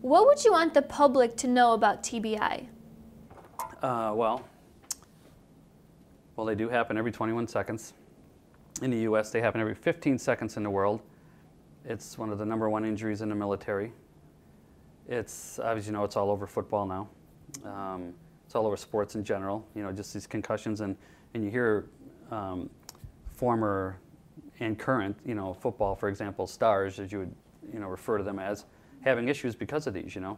What would you want the public to know about TBI? Well, they do happen every 21 seconds. In the U.S., they happen every 15 seconds in the world. It's one of the #1 injuries in the military. It's, as you know, it's all over football now. It's all over sports in general, you know, just these concussions. And you hear former and current, you know, football, for example, stars, as you would, you know, refer to them as, having issues because of these, you know.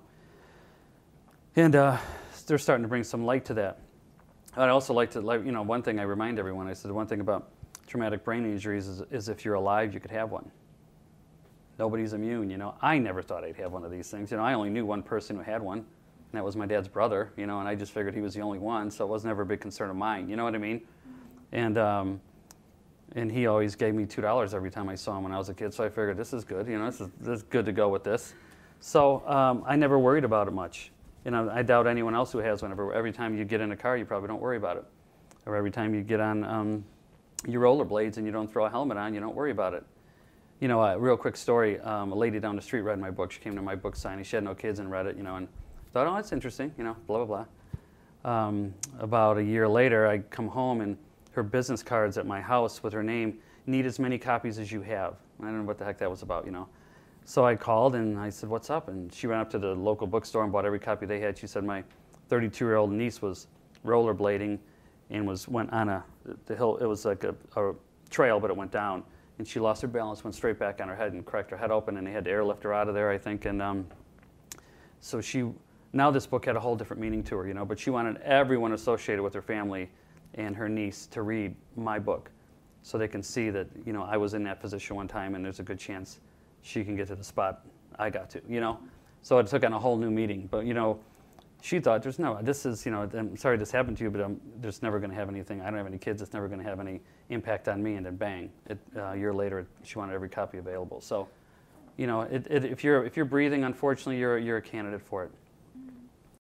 And they're starting to bring some light to that. I'd also like to, you know, one thing I remind everyone, I said one thing about traumatic brain injuries is if you're alive, you could have one. Nobody's immune, you know. I never thought I'd have one of these things. You know, I only knew one person who had one, and that was my dad's brother, you know, and I just figured he was the only one, so it was never a big concern of mine, you know what I mean? And he always gave me $2 every time I saw him when I was a kid, so I figured this is good, you know, this is good to go with this. So I never worried about it much. You know, I doubt anyone else who has one. Every time you get in a car, you probably don't worry about it. Or every time you get on your rollerblades and you don't throw a helmet on, you don't worry about it. You know, a real quick story, a lady down the street read my book. She came to my book signing. She had no kids and read it, you know, and thought, oh, that's interesting, you know, blah, blah, blah. About a year later, I come home and her business cards at my house with her name, need as many copies as you have. I don't know what the heck that was about, you know. So I called and I said, what's up? And she ran up to the local bookstore and bought every copy they had. She said my 32-year-old niece was rollerblading and went on the hill. It was like a trail, but it went down. And she lost her balance, went straight back on her head and cracked her head open, and they had to airlift her out of there, I think. And so now this book had a whole different meaning to her, you know, but she wanted everyone associated with her family and her niece to read my book so they can see that, you know, I was in that position one time and there's a good chance she can get to the spot I got to, you know. So it took on a whole new meaning. But, you know, she thought, this is, you know, I'm sorry this happened to you, but there's never going to have anything. I don't have any kids. It's never going to have any impact on me. And then bang, a year later, she wanted every copy available. So, you know, if you're breathing, unfortunately, you're a candidate for it.